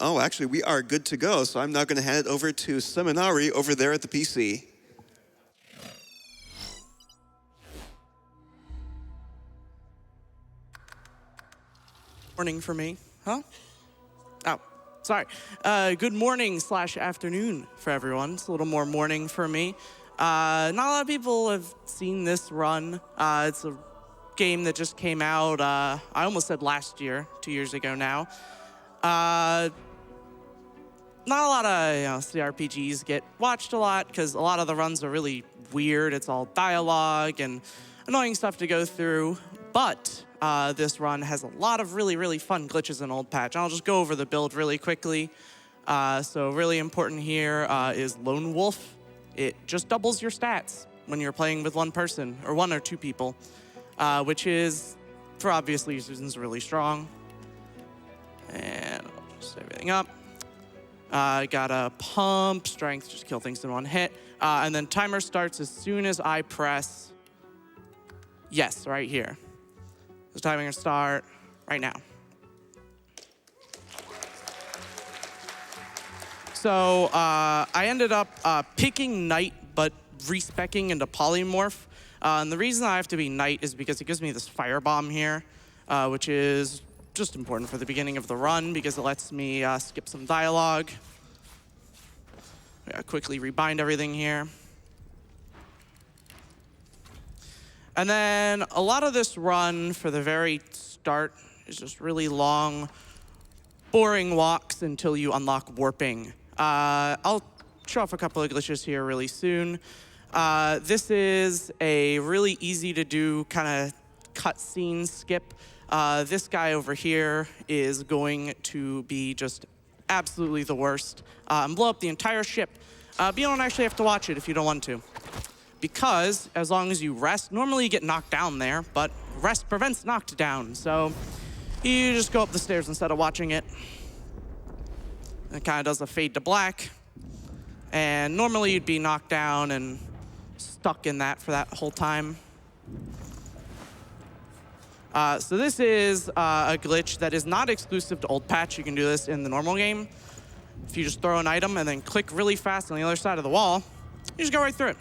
Oh, actually, we are good to go, so I'm now going to hand it over to Semanari over there at the PC. Morning for me, huh? Oh, sorry. Good morning / afternoon for everyone. It's a little more morning for me. Not a lot of people have seen this run. It's a game that just came out, I almost said last year, 2 years ago now. Not a lot of CRPGs get watched a lot because a lot of the runs are really weird. It's all dialogue and annoying stuff to go through. But this run has a lot of really, really fun glitches in Old Patch. I'll just go over the build really quickly. So really important here is Lone Wolf. It just doubles your stats when you're playing with one person or one or two people, which is, for obvious reasons, really strong. And I'll just set everything up. Got a pump, strength, just kill things in one hit. And then timer starts as soon as I press yes, right here. So timing will start right now. So I ended up picking Knight, but respecking into Polymorph. And the reason I have to be Knight is because it gives me this Firebomb here, which is just important for the beginning of the run because it lets me skip some dialogue. Quickly rebind everything here. And then a lot of this run for the very start is just really long, boring walks until you unlock warping. I'll show off a couple of glitches here really soon. This is a really easy to do kind of cutscene skip. This guy over here is going to be just absolutely the worst and blow up the entire ship. But you don't actually have to watch it if you don't want to. Because as long as you rest, normally you get knocked down there, but rest prevents knocked down. So you just go up the stairs instead of watching it. It kind of does a fade to black. And normally you'd be knocked down and stuck in that for that whole time. So this is a glitch that is not exclusive to Old Patch. You can do this in the normal game. If you just throw an item and then click really fast on the other side of the wall, you just go right through it.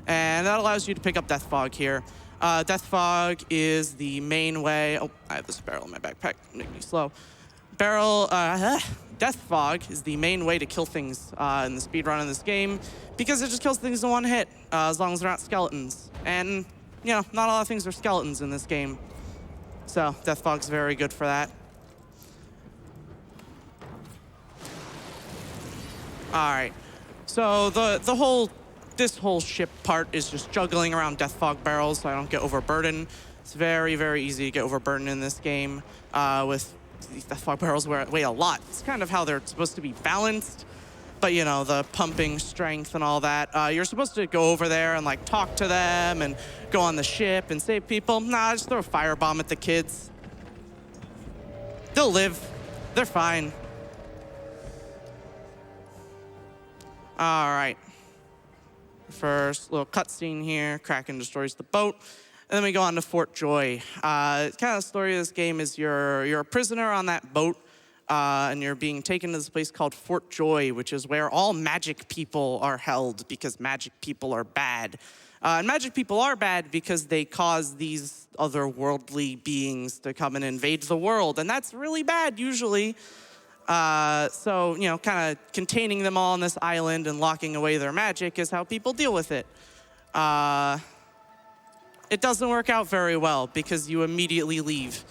And that allows you to pick up Death Fog here. Death Fog is the main way. Oh, I have this barrel in my backpack. Make me slow. Death Fog is the main way to kill things in the speedrun in this game because it just kills things in one hit, as long as they're not skeletons. And, you know, not a lot of things are skeletons in this game. So Death Fog's very good for that. All right. So this whole ship part is just juggling around Death Fog barrels so I don't get overburdened. It's very, very easy to get overburdened in this game with these Death Fog barrels weigh a lot. It's kind of how they're supposed to be balanced. But, you know, the pumping strength and all that. You're supposed to go over there and, like, talk to them and go on the ship and save people. Nah, just throw a firebomb at the kids. They'll live. They're fine. All right. First little cutscene here. Kraken destroys the boat. And then we go on to Fort Joy. Kind of the story of this game is you're a prisoner on that boat, and you're being taken to this place called Fort Joy, which is where all magic people are held because magic people are bad. And magic people are bad because they cause these otherworldly beings to come and invade the world, and that's really bad usually. So, you know, kind of containing them all on this island and locking away their magic is how people deal with it. It doesn't work out very well because you immediately leave.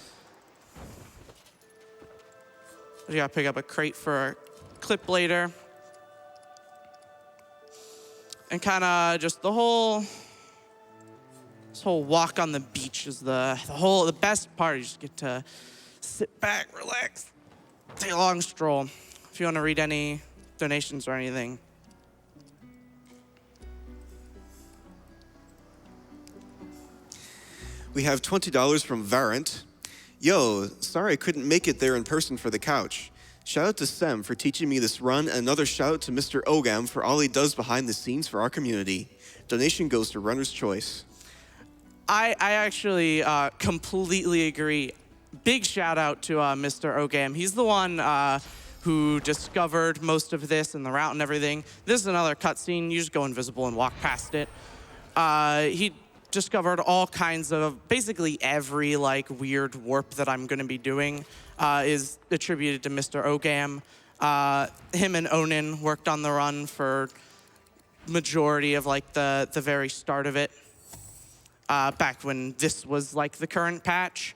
We gotta pick up a crate for a clip later. And kind of just this whole walk on the beach is the best part. You just get to sit back, relax, take a long stroll. If you want to read any donations or anything. We have $20 from Varant. Yo, sorry I couldn't make it there in person for the couch. Shout out to Sem for teaching me this run, and another shout out to Mr. Ogam for all he does behind the scenes for our community. Donation goes to Runner's Choice. I actually completely agree. big shout out to Mr. Ogam. He's the one who discovered most of this and the route and everything. This is another cutscene. You just go invisible and walk past it. He discovered all kinds of, basically every like weird warp that I'm going to be doing is attributed to Mr. Ogam. Him and Onin worked on the run for majority of like the very start of it, back when this was like the current patch.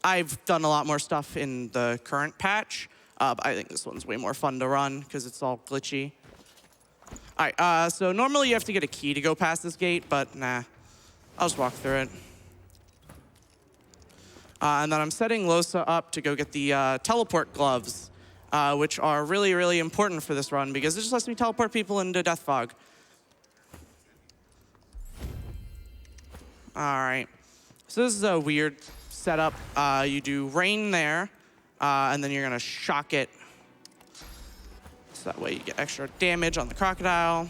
I've done a lot more stuff in the current patch, but I think this one's way more fun to run because it's all glitchy. All right, so normally you have to get a key to go past this gate, but nah, I'll just walk through it. And then I'm setting Losa up to go get the teleport gloves, which are really, really important for this run because it just lets me teleport people into Death Fog. All right, so this is a weird setup. You do rain there, and then you're gonna shock it. So that way you get extra damage on the crocodile.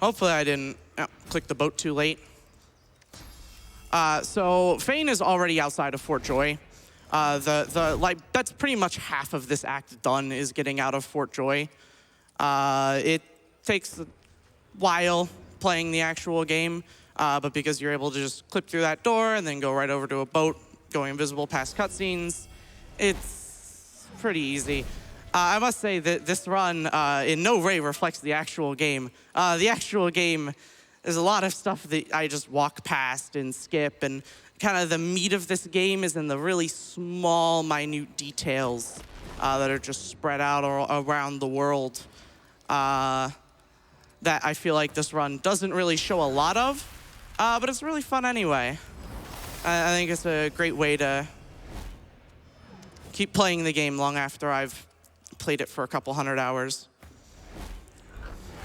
Hopefully I didn't click the boat too late. So Fane is already outside of Fort Joy. That's pretty much half of this act done is getting out of Fort Joy. It takes a while playing the actual game, but because you're able to just clip through that door and then go right over to a boat, going invisible past cutscenes, it's pretty easy. I must say that this run in no way reflects the actual game. The actual game, there's a lot of stuff that I just walk past and skip, and kind of the meat of this game is in the really small, minute details that are just spread out around the world that I feel like this run doesn't really show a lot of, but it's really fun anyway. I think it's a great way to keep playing the game long after I've played it for a couple hundred hours.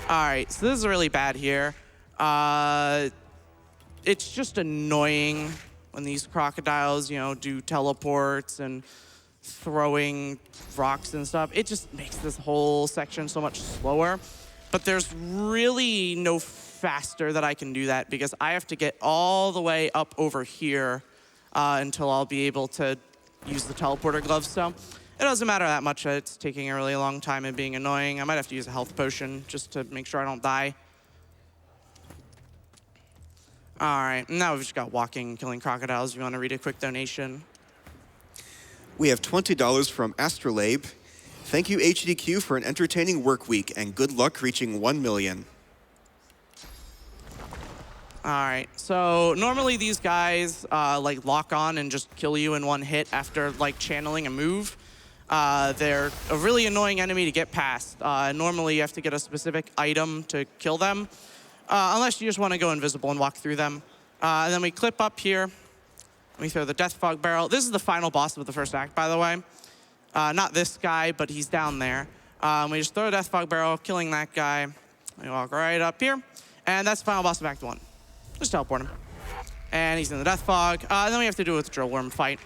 All right, so this is really bad here. It's just annoying when these crocodiles, do teleports and throwing rocks and stuff. It just makes this whole section so much slower. But there's really no faster that I can do that because I have to get all the way up over here until I'll be able to use the teleporter gloves. So it doesn't matter that much. It's taking a really long time and being annoying. I might have to use a health potion just to make sure I don't die. All right, now we've just got walking and killing crocodiles. If you want to read a quick donation. We have $20 from Astrolabe. Thank you, AGDQ, for an entertaining work week, and good luck reaching 1 million. All right, so normally these guys lock on and just kill you in one hit after channeling a move. They're a really annoying enemy to get past. Normally you have to get a specific item to kill them, unless you just want to go invisible and walk through them. And then we clip up here. We throw the Death Fog Barrel. This is the final boss of the first act, by the way. Not this guy, but he's down there. We just throw a Death Fog Barrel, killing that guy. We walk right up here. And that's the final boss of Act 1. Just teleport him. And he's in the Death Fog. And then we have to do a drill worm fight.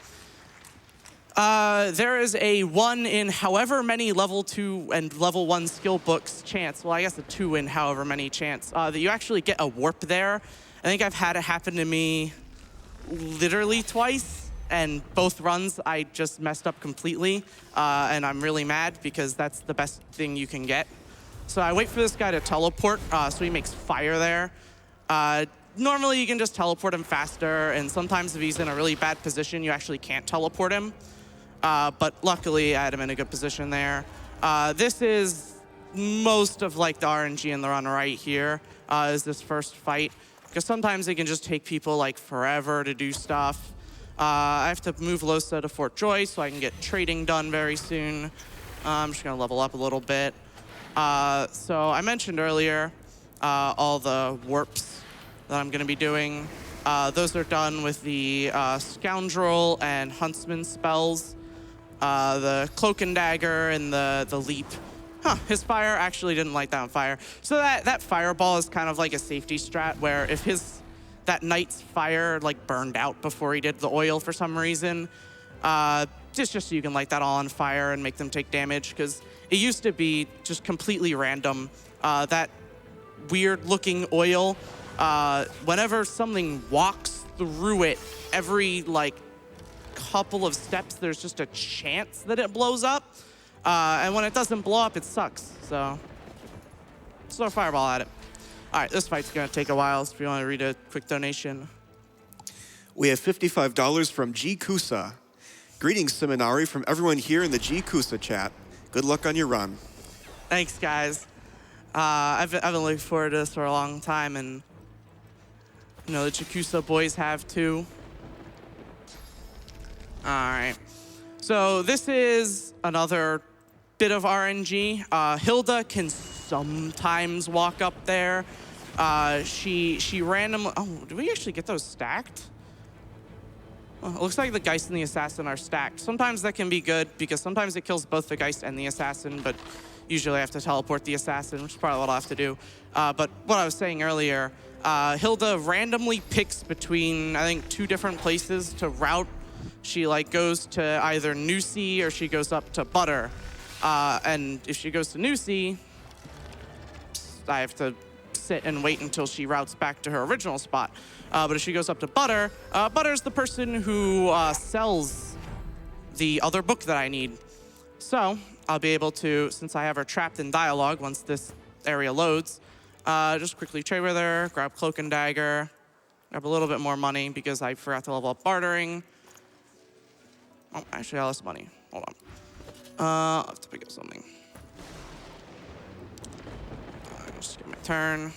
There is a 1 in however many level 2 and level 1 skill books chance, well, I guess a 2 in however many chance, that you actually get a warp there. I think I've had it happen to me literally twice, and both runs I just messed up completely, and I'm really mad because that's the best thing you can get. So I wait for this guy to teleport, so he makes fire there. Normally you can just teleport him faster, and sometimes if he's in a really bad position, you actually can't teleport him. But luckily, I had him in a good position there. This is most of the RNG in the run right here, is this first fight. Because sometimes it can just take people forever to do stuff. I have to move Losa to Fort Joy so I can get trading done very soon. I'm just gonna level up a little bit. So I mentioned earlier all the warps that I'm gonna be doing. Those are done with the Scoundrel and Huntsman spells. The Cloak and Dagger and the Leap. His fire actually didn't light that on fire. So that fireball is kind of like a safety strat where if that knight's fire burned out before he did the oil for some reason, it's just so you can light that all on fire and make them take damage, because it used to be just completely random. That weird-looking oil, whenever something walks through it, every, like, couple of steps, there's just a chance that it blows up. And when it doesn't blow up, it sucks. So, throw a fireball at it. All right, this fight's going to take a while, so if you want to read a quick donation. We have $55 from G Kusa. Greetings, Semanari, from everyone here in the G Kusa chat. Good luck on your run. Thanks, guys. I've been looking forward to this for a long time, and you know, the Jakusa boys have too. All right. So this is another bit of RNG. Hilda can sometimes walk up there. She randomly... Oh, did we actually get those stacked? Well, it looks like the Geist and the Assassin are stacked. Sometimes that can be good, because sometimes it kills both the Geist and the Assassin, but usually I have to teleport the Assassin, which is probably what I'll have to do. But what I was saying earlier, Hilda randomly picks between, I think, 2 different places to route. She like goes to either Nusi or she goes up to Butter. And if she goes to Nusi, I have to sit and wait until she routes back to her original spot. But if she goes up to Butter, Butter's the person who sells the other book that I need. So I'll be able to, since I have her trapped in dialogue once this area loads, just quickly trade with her, grab Cloak and Dagger, grab a little bit more money because I forgot to level up bartering. Oh, actually, I lost money. Hold on. I'll have to pick up something. Just get my turn.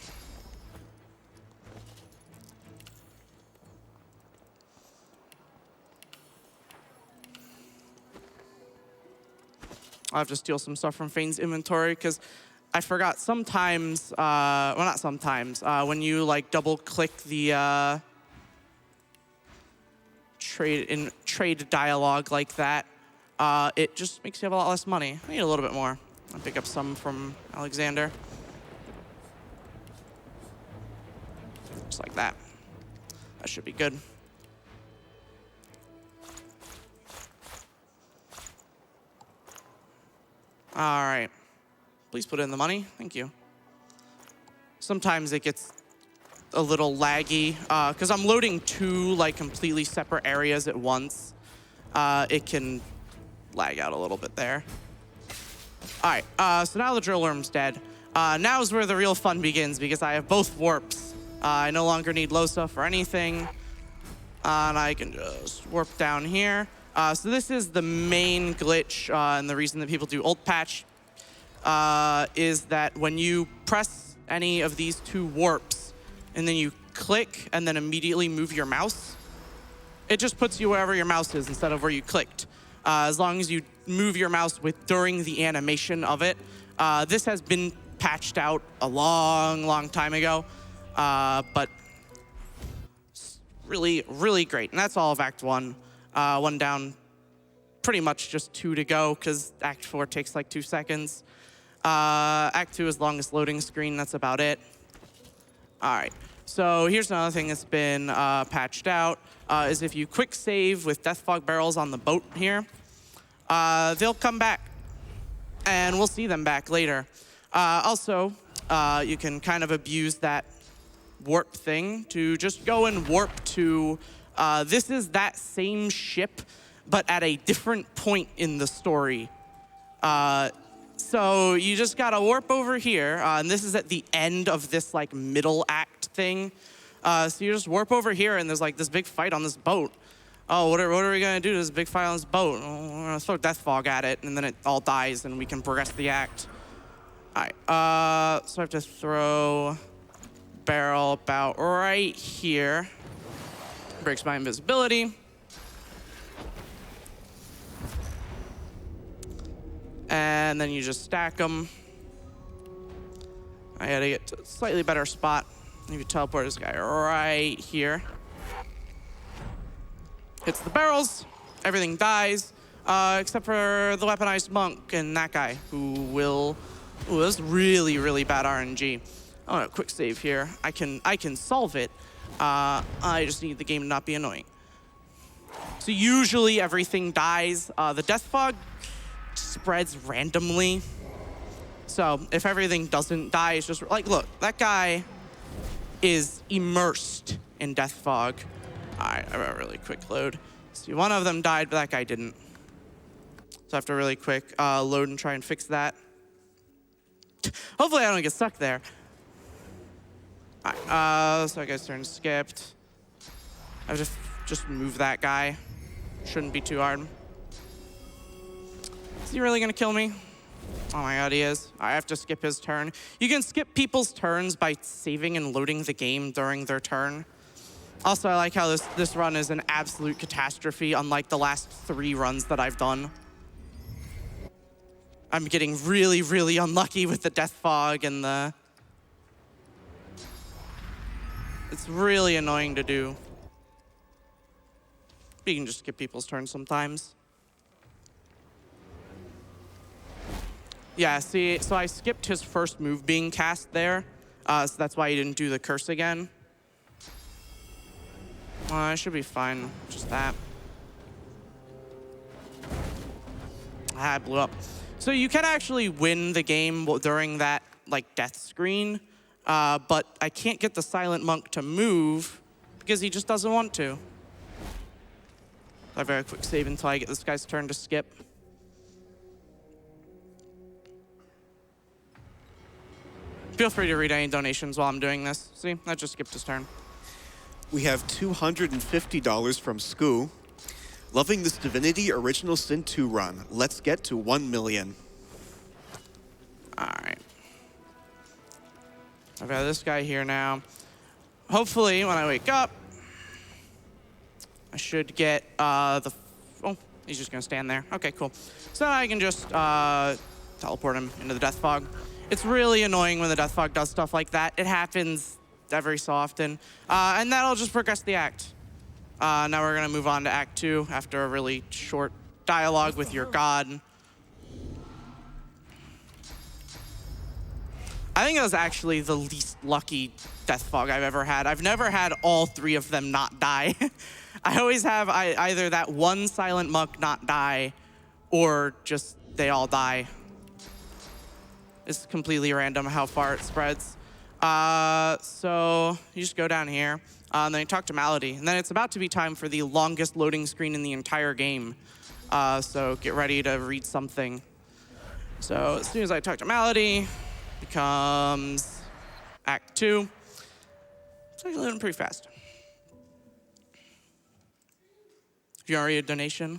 I'll have to steal some stuff from Fane's inventory because I forgot sometimes, well, not sometimes, when you like double click the trade dialogue like that, it just makes you have a lot less money. I need a little bit more. I'll pick up some from Alexander. Just like that. That should be good. All right. Please put in the money. Thank you. Sometimes it gets a little laggy because I'm loading 2 like completely separate areas at once. It can lag out a little bit there. All right. So now the drill worm's dead. Now is where the real fun begins because I have both warps. I no longer need Losa for anything. And I can just warp down here. So this is the main glitch, and the reason that people do ult patch is that when you press any of these 2 warps, and then you click and then immediately move your mouse, it just puts you wherever your mouse is instead of where you clicked. As long as you move your mouse during the animation of it. This has been patched out a long time ago, but really, really great. And that's all of Act 1. 1 down, pretty much just 2 to go because Act 4 takes like 2 seconds. Act 2 is longest loading screen, that's about it. All right, so here's another thing that's been patched out, is if you quick save with Death Fog barrels on the boat here, they'll come back, and we'll see them back later. Also, you can kind of abuse that warp thing to just go and warp to, this is that same ship, but at a different point in the story. So you just gotta warp over here, and this is at the end of this like middle act thing. So you just warp over here, and there's like this big fight on this boat. Oh, what are we gonna do to this big fight on this boat? Oh, we're gonna throw Death Fog at it, and then it all dies, and we can progress the act. All right, so I have to throw barrel about right here. Breaks my invisibility. And then you just stack them. I gotta get to a slightly better spot. Maybe teleport this guy right here. Hits the barrels, everything dies, except for the weaponized monk and that guy who will, ooh, that's really, really bad RNG. I want a quick save here. I can solve it. I just need the game to not be annoying. So usually everything dies. The death fog spreads randomly. So if everything doesn't die, it's just like, look, that guy is immersed in death fog. All right, I got a really quick load. See, one of them died, but that guy didn't. So I have to really quick load and try and fix that. Hopefully I don't get stuck there. All right, so I guess turn skipped. I just move that guy. Shouldn't be too hard. Is he really gonna kill me? Oh my god, he is. I have to skip his turn. You can skip people's turns by saving and loading the game during their turn. Also, I like how this run is an absolute catastrophe, unlike the last 3 runs that I've done. I'm getting really, really unlucky with the death fog and the... It's really annoying to do. You can just skip people's turns sometimes. Yeah, see, so I skipped his first move being cast there. So that's why he didn't do the curse again. I should be fine, just that. I blew up. So you can actually win the game during that like death screen, but I can't get the Silent Monk to move because he just doesn't want to. A very quick save until I get this guy's turn to skip. Feel free to read any donations while I'm doing this. See, I just skipped his turn. We have $250 from Scoo. Loving this Divinity Original Sin 2 run. Let's get to 1 million. All right. I've got this guy here now. Hopefully, when I wake up, I should get oh, he's just gonna stand there. Okay, cool. So I can just teleport him into the death fog. It's really annoying when the death fog does stuff like that. It happens every so often. And that'll just progress the act. Now we're gonna move on to Act 2 after a really short dialogue with your god. I think it was actually the least lucky death fog I've ever had. I've never had all 3 of them not die. I always have either that one Silent Monk not die, or just they all die. It's completely random how far it spreads. So you just go down here, and then you talk to Malady, and then it's about to be time for the longest loading screen in the entire game. So get ready to read something. So as soon as I talk to Malady, becomes Act 2. It's actually loading pretty fast. If you already a donation?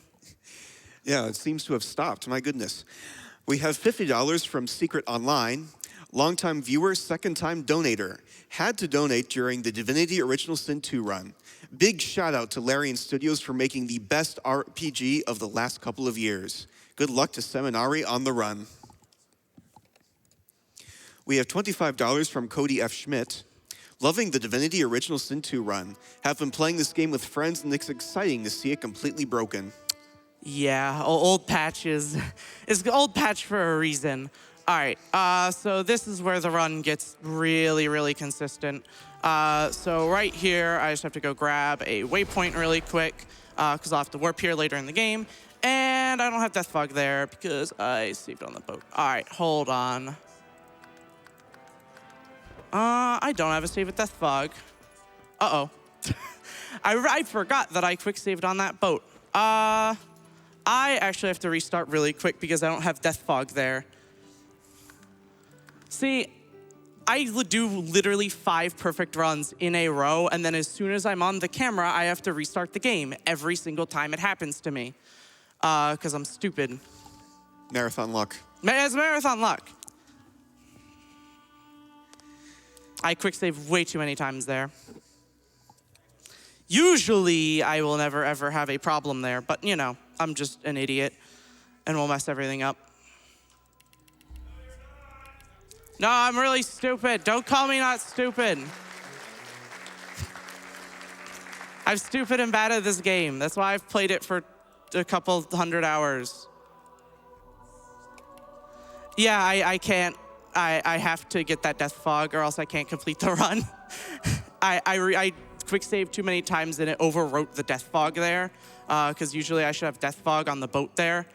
Yeah, it seems to have stopped. My goodness. We have $50 from Secret Online. Longtime viewer, second-time donator. Had to donate during the Divinity Original Sin 2 run. Big shout out to Larian Studios for making the best RPG of the last couple of years. Good luck to Semanari on the run. We have $25 from Cody F. Schmidt. Loving the Divinity Original Sin 2 run. Have been playing this game with friends and it's exciting to see it completely broken. Yeah, old patch is old patch for a reason. All right, so this is where the run gets really, really consistent. So right here, I just have to go grab a waypoint really quick because I'll have to warp here later in the game. And I don't have Death Fog there because I saved on the boat. All right, hold on. I don't have a save with Death Fog. Uh-oh. I forgot that I quick saved on that boat. I actually have to restart really quick because I don't have Death Fog there. See, I do literally 5 perfect runs in a row, and then as soon as I'm on the camera, I have to restart the game every single time it happens to me. Because I'm stupid. Marathon luck. It's marathon luck. I quick save way too many times there. Usually, I will never ever have a problem there, but you know, I'm just an idiot and we'll mess everything up. No, I'm really stupid. Don't call me not stupid. I'm stupid and bad at this game. That's why I've played it for a couple 100 hours. Yeah, I can't. I have to get that Death Fog or else I can't complete the run. I quick save too many times and it overwrote the death fog there, because usually I should have death fog on the boat there.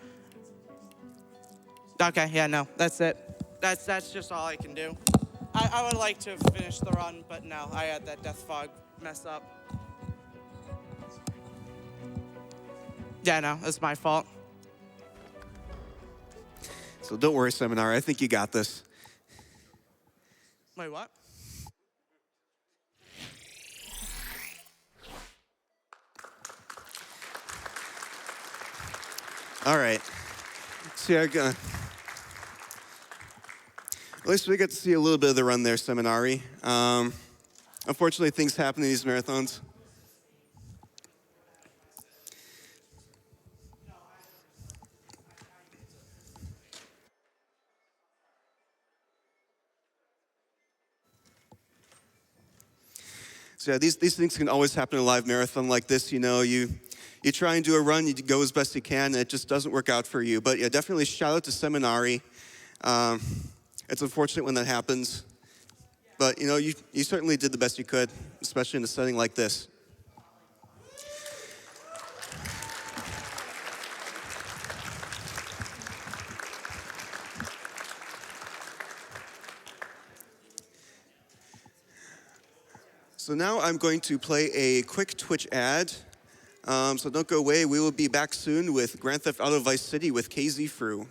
Okay, yeah, no, that's it. That's just all I can do. I would like to finish the run, but no, I had that death fog mess up. Yeah, no, it's my fault. So don't worry, Semanari. I think you got this. Wait, what? All right. See, at least we got to see a little bit of the run there, Semanari. Unfortunately, things happen in these marathons. So yeah, these things can always happen in a live marathon like this. You know, you try and do a run, you go as best you can, and it just doesn't work out for you. But yeah, definitely shout out to Semanari. It's unfortunate when that happens. But, you know, you certainly did the best you could, especially in a setting like this. So now I'm going to play a quick Twitch ad. So don't go away. We will be back soon with Grand Theft Auto Vice City with KZ Frew.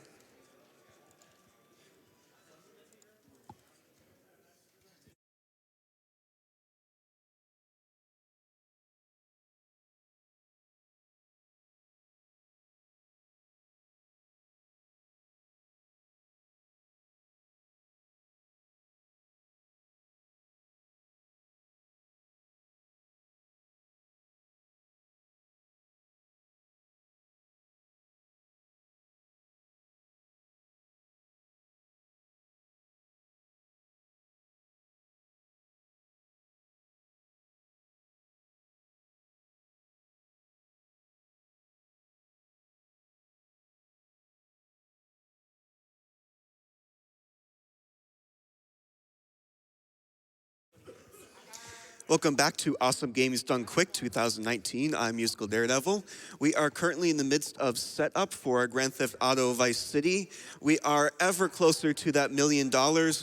Welcome back to Awesome Games Done Quick 2019. I'm Musical Daredevil. We are currently in the midst of setup for Grand Theft Auto Vice City. We are ever closer to that $1 million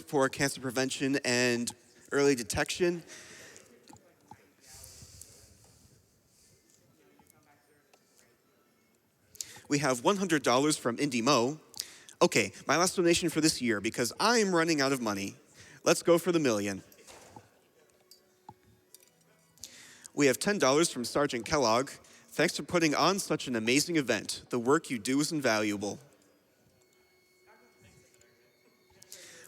for cancer prevention and early detection. We have $100 from Indy Mo. Okay, my last donation for this year because I'm running out of money. Let's go for the $1 million. We have $10 from Sergeant Kellogg. Thanks for putting on such an amazing event. The work you do is invaluable.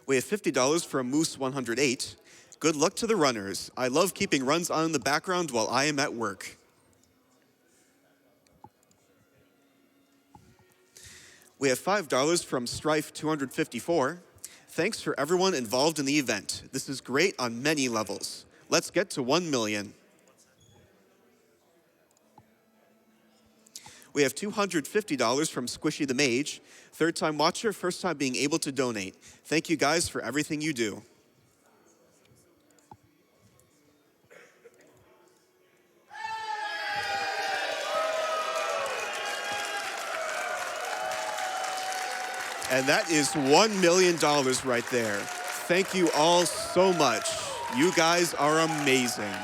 We have $50 from Moose108. Good luck to the runners. I love keeping runs on in the background while I am at work. We have $5 from Strife254. Thanks for everyone involved in the event. This is great on many levels. Let's get to 1 million. We have $250 from Squishy the Mage. Third time watcher, first time being able to donate. Thank you guys for everything you do. And that is $1 million right there. Thank you all so much. You guys are amazing.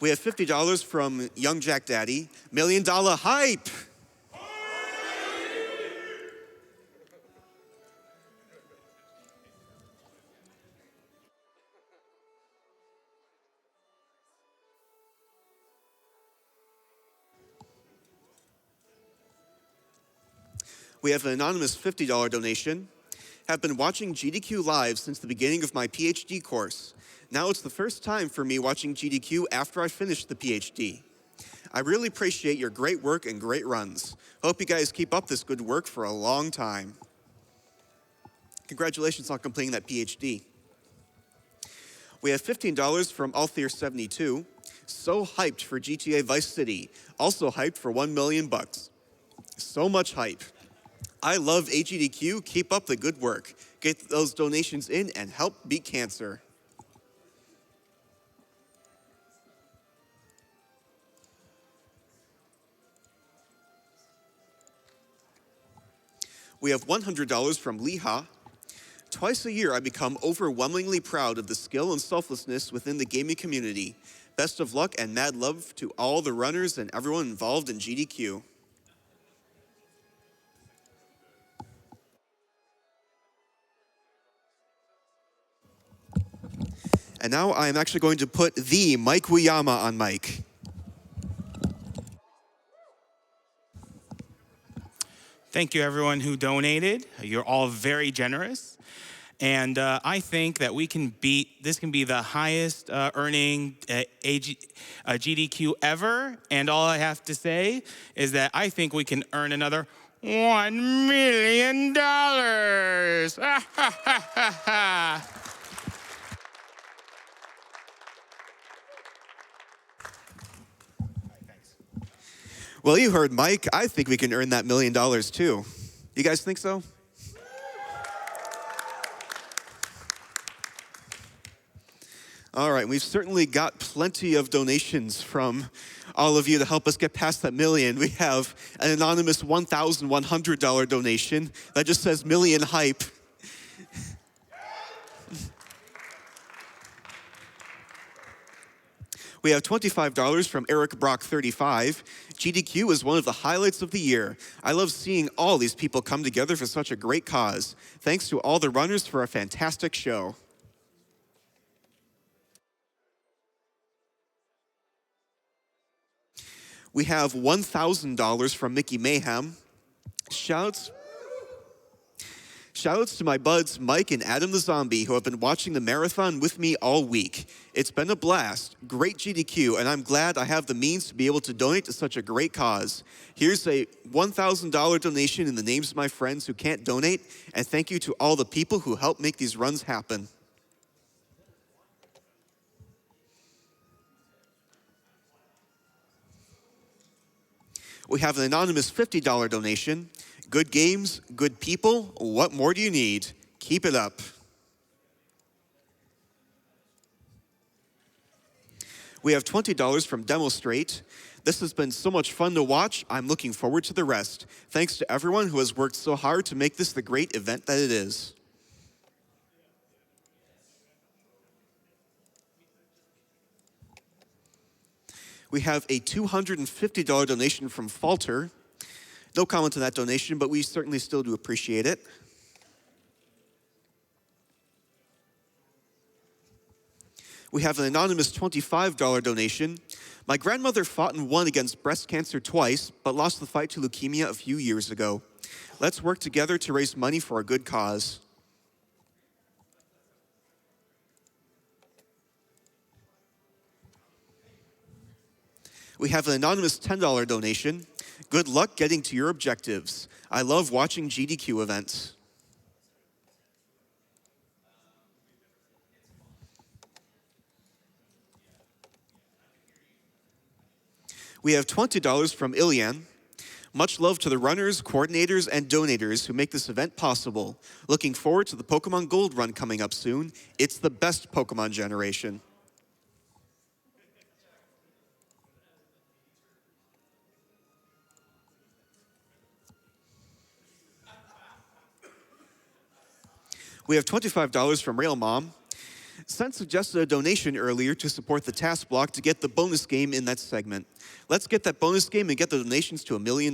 We have $50 from Young Jack Daddy. $1 million hype. We have an anonymous $50 donation. Have been watching GDQ live since the beginning of my PhD course. Now it's the first time for me watching GDQ after I finished the PhD. I really appreciate your great work and great runs. Hope you guys keep up this good work for a long time. Congratulations on completing that PhD. We have $15 from Althier72. So hyped for GTA Vice City. Also hyped for $1 million. So much hype. I love AGDQ. Keep up the good work. Get those donations in and help beat cancer. We have $100 from Liha. Twice a year, I become overwhelmingly proud of the skill and selflessness within the gaming community. Best of luck and mad love to all the runners and everyone involved in GDQ. And now I am actually going to put the Mike Wiyama on mic. Thank you, everyone who donated. You're all very generous. And I think that this can be the highest earning GDQ ever. And all I have to say is that I think we can earn another $1 million. Well, you heard Mike. I think we can earn that $1 million too. You guys think so? All right, we've certainly got plenty of donations from all of you to help us get past that million. We have an anonymous $1,100 donation that just says million hype. We have $25 from Eric Brock 35. GDQ is one of the highlights of the year. I love seeing all these people come together for such a great cause. Thanks to all the runners for a fantastic show. We have $1,000 from Mickey Mayhem. Shoutouts to my buds Mike and Adam the Zombie who have been watching the marathon with me all week. It's been a blast, great GDQ, and I'm glad I have the means to be able to donate to such a great cause. Here's a $1,000 donation in the names of my friends who can't donate, and thank you to all the people who help make these runs happen. We have an anonymous $50 donation. Good games, good people, what more do you need? Keep it up. We have $20 from Demonstrate. This has been so much fun to watch. I'm looking forward to the rest. Thanks to everyone who has worked so hard to make this the great event that it is. We have a $250 donation from Falter. No comment on that donation, but we certainly still do appreciate it. We have an anonymous $25 donation. My grandmother fought and won against breast cancer twice, but lost the fight to leukemia a few years ago. Let's work together to raise money for a good cause. We have an anonymous $10 donation. Good luck getting to your objectives. I love watching GDQ events. We have $20 from Ilian. Much love to the runners, coordinators, and donators who make this event possible. Looking forward to the Pokemon Gold run coming up soon. It's the best Pokemon generation. We have $25 from Rail Mom. Sen suggested a donation earlier to support the task block to get the bonus game in that segment. Let's get that bonus game and get the donations to $1 million.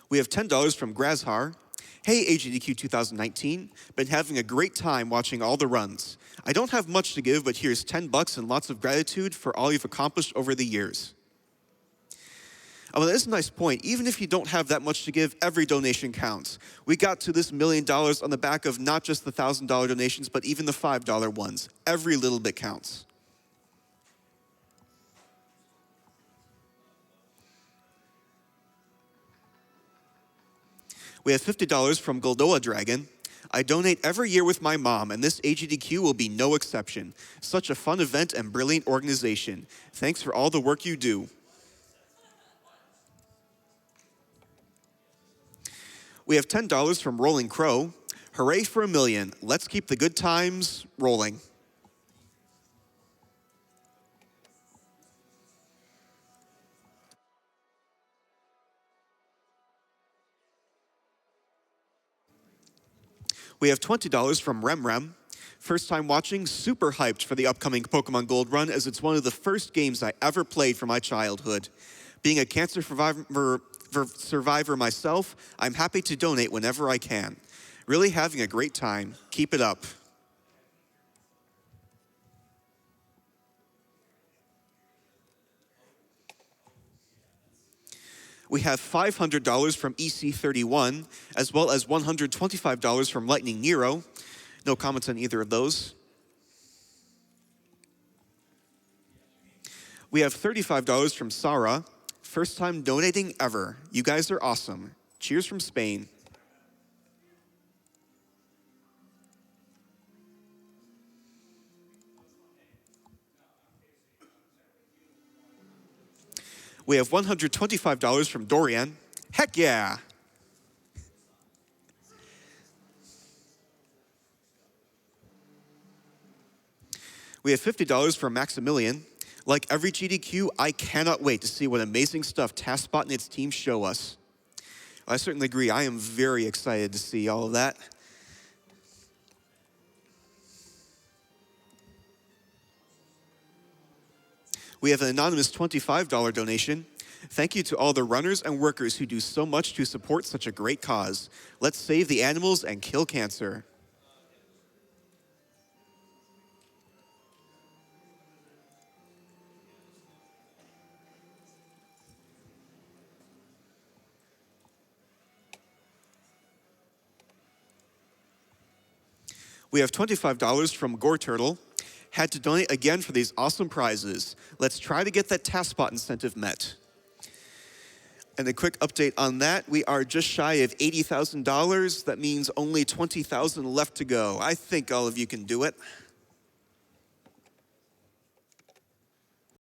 We have $10 from Grazhar. Hey, AGDQ 2019. Been having a great time watching all the runs. I don't have much to give, but here's $10 and lots of gratitude for all you've accomplished over the years. Oh, well, that's a nice point. Even if you don't have that much to give, every donation counts. We got to this $1 million on the back of not just the $1,000 donations, but even the $5 ones. Every little bit counts. We have $50 from Goldoa Dragon. I donate every year with my mom, and this AGDQ will be no exception. Such a fun event and brilliant organization. Thanks for all the work you do. We have $10 from Rolling Crow. Hooray for $1 million. Let's keep the good times rolling. We have $20 from Remrem. First time watching, super hyped for the upcoming Pokemon Gold run as it's one of the first games I ever played from my childhood. Being a cancer survivor myself, I'm happy to donate whenever I can. Really having a great time. Keep it up. We have $500 from EC31, as well as $125 from Lightning Nero. No comments on either of those. We have $35 from Sarah. First time donating ever. You guys are awesome. Cheers from Spain. We have $125 from Dorian. Heck yeah! We have $50 from Maximilian. Like every GDQ, I cannot wait to see what amazing stuff TaskBot and its team show us. I certainly agree. I am very excited to see all of that. We have an anonymous $25 donation. Thank you to all the runners and workers who do so much to support such a great cause. Let's save the animals and kill cancer. We have $25 from Gore Turtle. Had to donate again for these awesome prizes. Let's try to get that TaskBot incentive met. And a quick update on that, we are just shy of $80,000. That means only $20,000 left to go. I think all of you can do it.